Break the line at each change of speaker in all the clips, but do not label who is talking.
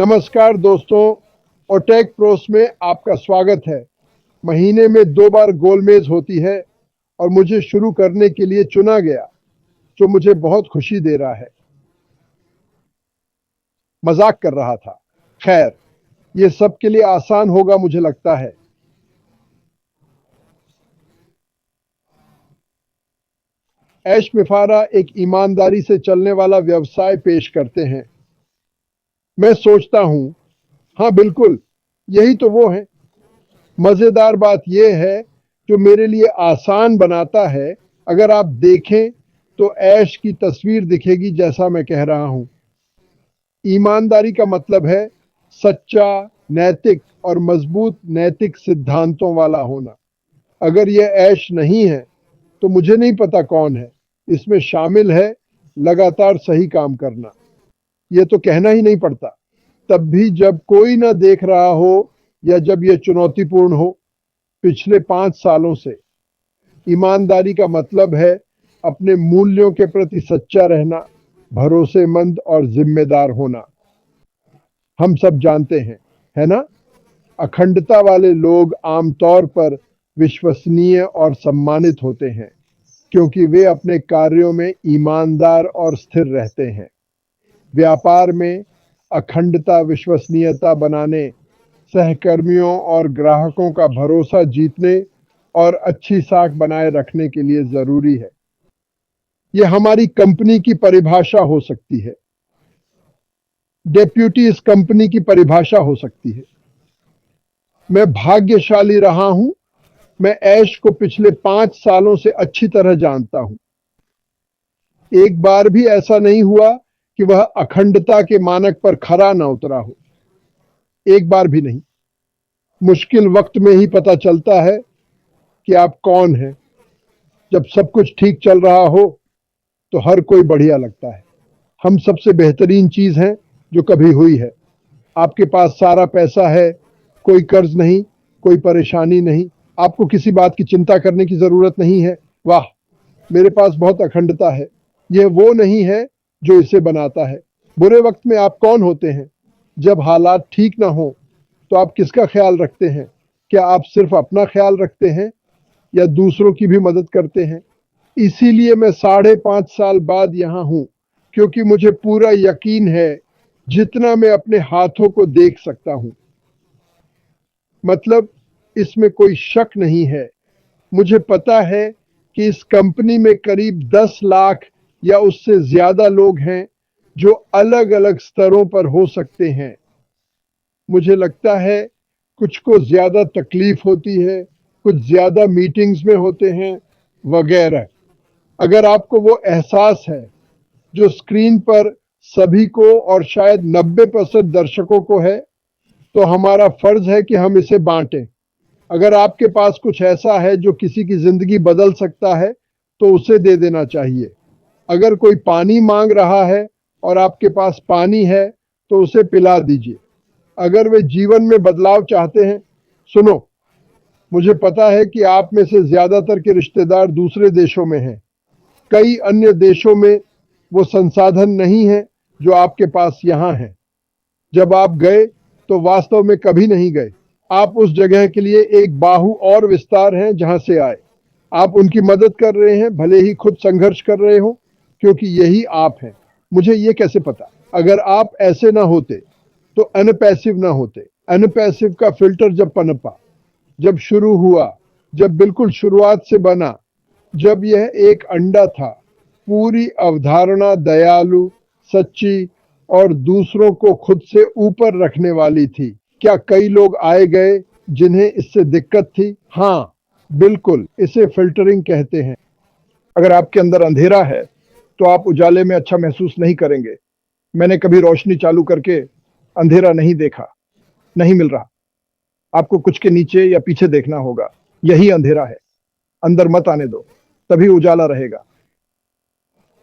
नमस्कार दोस्तों, और टेक प्रोस में आपका स्वागत है। महीने में 2 बार गोलमेज होती है और मुझे शुरू करने के लिए चुना गया, जो मुझे बहुत खुशी दे रहा है। मजाक कर रहा था। खैर, ये सबके लिए आसान होगा मुझे लगता है। ऐश मिफारा एक ईमानदारी से चलने वाला व्यवसाय पेश करते हैं। मैं सोचता हूँ, हाँ बिल्कुल, यही तो वो है। मजेदार बात यह है, जो मेरे लिए आसान बनाता है। अगर आप देखें तो ऐश की तस्वीर दिखेगी जैसा मैं कह रहा हूं। ईमानदारी का मतलब है सच्चा, नैतिक और मजबूत नैतिक सिद्धांतों वाला होना। अगर यह ऐश नहीं है तो मुझे नहीं पता कौन है। इसमें शामिल है लगातार सही काम करना। यह तो कहना ही नहीं पड़ता। तब भी जब कोई ना देख रहा हो या जब यह चुनौतीपूर्ण हो। पिछले 5 सालों से ईमानदारी का मतलब है अपने मूल्यों के प्रति सच्चा रहना, भरोसेमंद और जिम्मेदार होना। हम सब जानते हैं, है ना? अखंडता वाले लोग आमतौर पर विश्वसनीय और सम्मानित होते हैं, क्योंकि वे अपने कार्यों में ईमानदार और स्थिर रहते हैं। व्यापार में अखंडता विश्वसनीयता बनाने, सहकर्मियों और ग्राहकों का भरोसा जीतने और अच्छी साख बनाए रखने के लिए जरूरी है। यह हमारी कंपनी की परिभाषा हो सकती है। डेप्यूटी इस कंपनी की परिभाषा हो सकती है। मैं भाग्यशाली रहा हूं। मैं ऐश को पिछले 5 सालों से अच्छी तरह जानता हूं। एक बार भी ऐसा नहीं हुआ कि वह अखंडता के मानक पर खरा न उतरा हो। एक बार भी नहीं। मुश्किल वक्त में ही पता चलता है कि आप कौन हैं। जब सब कुछ ठीक चल रहा हो तो हर कोई बढ़िया लगता है। हम सबसे बेहतरीन चीज हैं जो कभी हुई है। आपके पास सारा पैसा है, कोई कर्ज नहीं, कोई परेशानी नहीं, आपको किसी बात की चिंता करने की जरूरत नहीं है। वाह, मेरे पास बहुत अखंडता है। यह वो नहीं है जो इसे बनाता है। बुरे वक्त में आप कौन होते हैं? जब हालात ठीक ना हो तो आप किसका ख्याल रखते हैं? क्या आप सिर्फ अपना ख्याल रखते हैं या दूसरों की भी मदद करते हैं? इसीलिए मैं 5.5 साल बाद यहां हूं, क्योंकि मुझे पूरा यकीन है, जितना मैं अपने हाथों को देख सकता हूं। मतलब, इसमें कोई शक नहीं है। मुझे पता है कि इस कंपनी में करीब 10 लाख या उससे ज्यादा लोग हैं, जो अलग अलग स्तरों पर हो सकते हैं। मुझे लगता है कुछ को ज्यादा तकलीफ होती है, कुछ ज्यादा मीटिंग्स में होते हैं, वगैरह। अगर आपको वो एहसास है जो स्क्रीन पर सभी को और शायद 90% दर्शकों को है, तो हमारा फर्ज है कि हम इसे बांटें। अगर आपके पास कुछ ऐसा है जो किसी की जिंदगी बदल सकता है, तो उसे दे देना चाहिए। अगर कोई पानी मांग रहा है और आपके पास पानी है, तो उसे पिला दीजिए। अगर वे जीवन में बदलाव चाहते हैं, सुनो, मुझे पता है कि आप में से ज्यादातर के रिश्तेदार दूसरे देशों में हैं। कई अन्य देशों में वो संसाधन नहीं है जो आपके पास यहाँ है। जब आप गए तो वास्तव में कभी नहीं गए। आप उस जगह के लिए एक बाहु और विस्तार हैं जहां से आए। आप उनकी मदद कर रहे हैं, भले ही खुद संघर्ष कर रहे हो, क्योंकि यही आप हैं। मुझे ये कैसे पता? अगर आप ऐसे ना होते तो अनपैसिव ना होते। अनपैसिव का फिल्टर जब पनपा, जब शुरू हुआ, जब बिल्कुल शुरुआत से बना, जब यह एक अंडा था, पूरी अवधारणा दयालु, सच्ची और दूसरों को खुद से ऊपर रखने वाली थी। क्या कई लोग आए गए जिन्हें इससे दिक्कत थी? हाँ, बिल्कुल, इसे फिल्टरिंग कहते हैं। अगर आपके अंदर अंधेरा है तो आप उजाले में अच्छा महसूस नहीं करेंगे। मैंने कभी रोशनी चालू करके अंधेरा नहीं देखा। नहीं मिल रहा। आपको कुछ के नीचे या पीछे देखना होगा। यही अंधेरा है। अंदर मत आने दो, तभी उजाला रहेगा।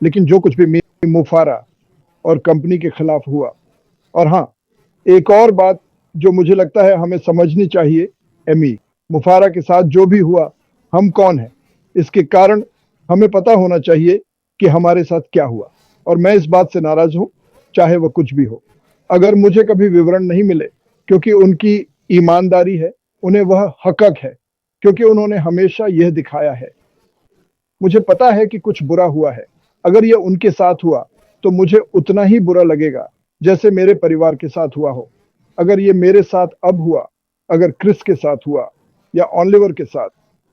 लेकिन जो कुछ भी मुफारा और कंपनी के खिलाफ हुआ, और हाँ, एक और बात जो मुझे लगता है हमें समझनी चाहिए, एमी, मुफारा के साथ जो भी हुआ, हम कौन हैं, इसके कारण हमें पता होना चाहिए कि हमारे साथ क्या हुआ। और मैं इस बात से नाराज हूं, चाहे वह कुछ भी हो। अगर मुझे कभी विवरण नहीं मिले क्योंकि उनकी ईमानदारी है, उन्हें वह हक़ है क्योंकि उन्होंने हमेशा यह दिखाया है। मुझे पता है कि कुछ बुरा हुआ है। अगर यह उनके साथ हुआ तो मुझे उतना ही बुरा लगेगा जैसे मेरे परिवार के साथ हुआ हो। अगर ये मेरे साथ अब हुआ, अगर क्रिस के साथ हुआ या ऑलिवर के साथ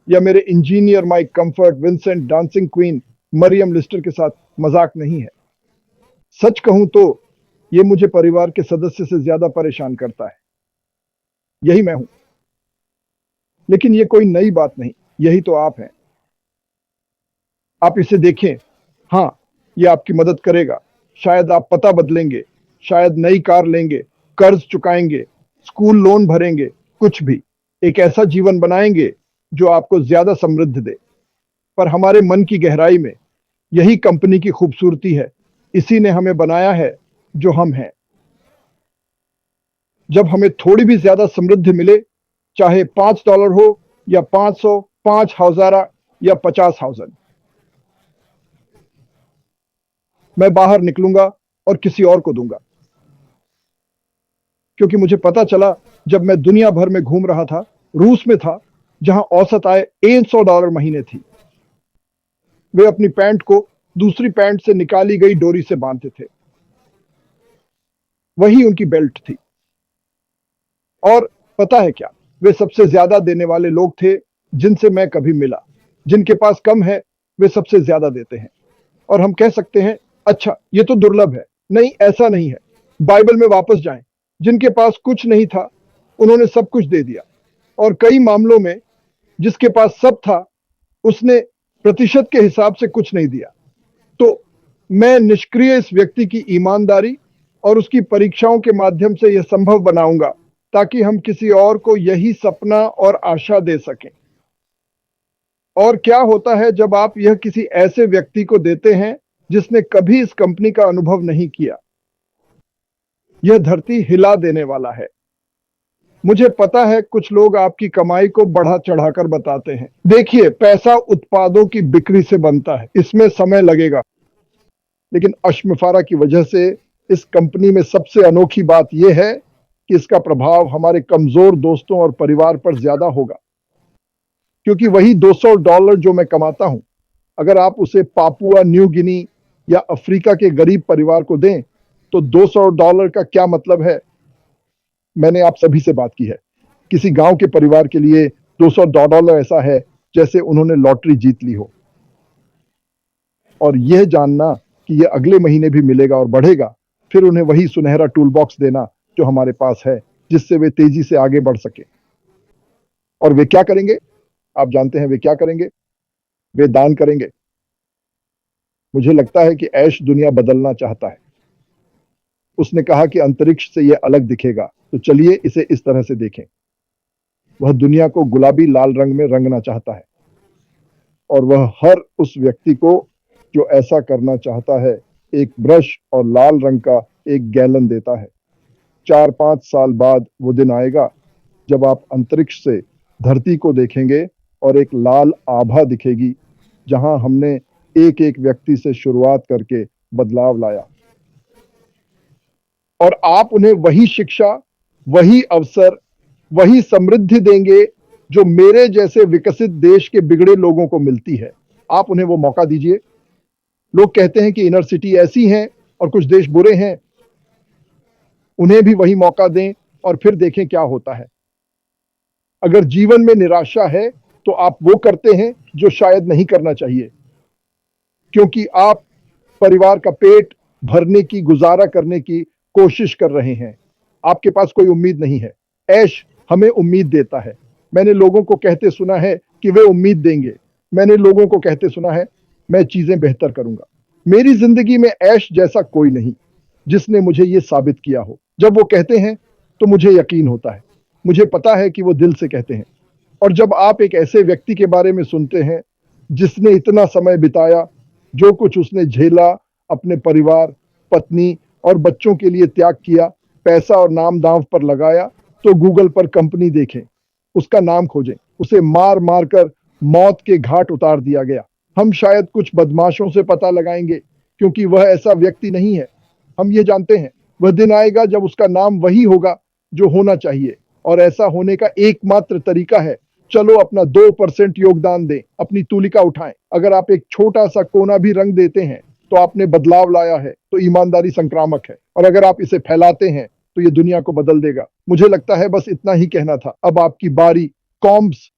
या मेरे engineer Mike Comfort, Vincent, dancing queen Mariam Lister के साथ, मजाक नहीं है। सच कहूं तो ये मुझे परिवार के सदस्य से ज्यादा परेशान करता है। यही मैं हूं। लेकिन ये कोई नई बात नहीं, यही तो आप हैं। आप इसे देखें। हाँ, ये आपकी मदद करेगा। शायद आप पता बदलेंगे, शायद नई कार लेंगे, कर्ज चुकाएंगे, स्कूल लोन भरेंगे, कुछ भी। एक ऐसा जीवन बनाएंगे जो आपको ज्यादा समृद्ध दे। पर हमारे मन की गहराई में यही कंपनी की खूबसूरती है। इसी ने हमें बनाया है जो हम हैं। जब हमें थोड़ी भी ज्यादा समृद्धि मिले, चाहे $5 हो या 500, 5,000 या 50,000, मैं बाहर निकलूंगा और किसी और को दूंगा। क्योंकि मुझे पता चला जब मैं दुनिया भर में घूम रहा था, रूस में था जहां औसत आय $100 महीने थी। वे अपनी पैंट को दूसरी पैंट से निकाली गई डोरी से बांधते थे। वही उनकी बेल्ट थी। और पता है क्या, वे सबसे ज्यादा देने वाले लोग थे जिनसे मैं कभी मिला। जिनके पास कम है वे सबसे ज्यादा देते हैं। और हम कह सकते हैं, अच्छा ये तो दुर्लभ है। नहीं, ऐसा नहीं है। बाइबल में वापस जाएं। जिनके पास कुछ नहीं था उन्होंने सब कुछ दे दिया। और कई मामलों में जिसके पास सब था उसने प्रतिशत के हिसाब से कुछ नहीं दिया। तो मैं निष्क्रिय इस व्यक्ति की ईमानदारी और उसकी परीक्षाओं के माध्यम से यह संभव बनाऊंगा ताकि हम किसी और को यही सपना और आशा दे सकें। और क्या होता है जब आप यह किसी ऐसे व्यक्ति को देते हैं जिसने कभी इस कंपनी का अनुभव नहीं किया? यह धरती हिला देने वाला है। मुझे पता है कुछ लोग आपकी कमाई को बढ़ा चढ़ाकर बताते हैं। देखिए, पैसा उत्पादों की बिक्री से बनता है, इसमें समय लगेगा। लेकिन अश्मफारा की वजह से इस कंपनी में सबसे अनोखी बात यह है कि इसका प्रभाव हमारे कमजोर दोस्तों और परिवार पर ज्यादा होगा। क्योंकि वही $200 जो मैं कमाता हूं, अगर आप उसे पापुआ न्यू गिनी या अफ्रीका के गरीब परिवार को दें तो $200 का क्या मतलब है? मैंने आप सभी से बात की है। किसी गांव के परिवार के लिए $200 ऐसा है जैसे उन्होंने लॉटरी जीत ली हो। और यह जानना कि यह अगले महीने भी मिलेगा और बढ़ेगा, फिर उन्हें वही सुनहरा टूल बॉक्स देना जो हमारे पास है, जिससे वे तेजी से आगे बढ़ सके। और वे क्या करेंगे? आप जानते हैं वे क्या करेंगे? वे दान करेंगे। मुझे लगता है कि ऐश दुनिया बदलना चाहता है। उसने कहा कि अंतरिक्ष से यह अलग दिखेगा, तो चलिए इसे इस तरह से देखें। वह दुनिया को गुलाबी लाल रंग में रंगना चाहता है। और वह हर उस व्यक्ति को जो ऐसा करना चाहता है एक ब्रश और लाल रंग का एक गैलन देता है। 4-5 साल बाद वो दिन आएगा जब आप अंतरिक्ष से धरती को देखेंगे और एक लाल आभा दिखेगी जहां हमने एक एक व्यक्ति से शुरुआत करके बदलाव लाया। और आप उन्हें वही शिक्षा, वही अवसर, वही समृद्धि देंगे जो मेरे जैसे विकसित देश के बिगड़े लोगों को मिलती है। आप उन्हें वो मौका दीजिए। लोग कहते हैं कि इनर सिटी ऐसी हैं और कुछ देश बुरे हैं। उन्हें भी वही मौका दें और फिर देखें क्या होता है। अगर जीवन में निराशा है तो आप वो करते हैं जो शायद नहीं करना चाहिए, क्योंकि आप परिवार का पेट भरने की, गुजारा करने की कोशिश कर रहे हैं। आपके पास कोई उम्मीद नहीं है। ऐश हमें उम्मीद देता है। मैंने लोगों को कहते सुना है कि वे उम्मीद देंगे। मैंने लोगों को कहते सुना है, मैं चीजें बेहतर करूंगा। मेरी जिंदगी में ऐश जैसा कोई नहीं जिसने मुझे ये साबित किया हो। जब वो कहते हैं तो मुझे यकीन होता है। मुझे पता है कि वो दिल से कहते हैं। और जब आप एक ऐसे व्यक्ति के बारे में सुनते हैं जिसने इतना समय बिताया, जो कुछ उसने झेला, अपने परिवार, पत्नी और बच्चों के लिए त्याग किया, पैसा और नाम दांव पर लगाया, तो गूगल पर कंपनी देखें, उसका नाम खोजें। उसे मार मार कर मौत के घाट उतार दिया गया। हम शायद कुछ बदमाशों से पता लगाएंगे क्योंकि वह ऐसा व्यक्ति नहीं है। हम ये जानते हैं वह दिन आएगा जब उसका नाम वही होगा जो होना चाहिए, और ऐसा होने का एकमात्र तरीका है, चलो अपना 2% योगदान दें, अपनी तूलिका उठाएं। अगर आप एक छोटा सा कोना भी रंग देते हैं तो आपने बदलाव लाया है। तो ईमानदारी संक्रामक है, और अगर आप इसे फैलाते हैं तो ये दुनिया को बदल देगा। मुझे लगता है बस इतना ही कहना था। अब आपकी बारी कॉम्स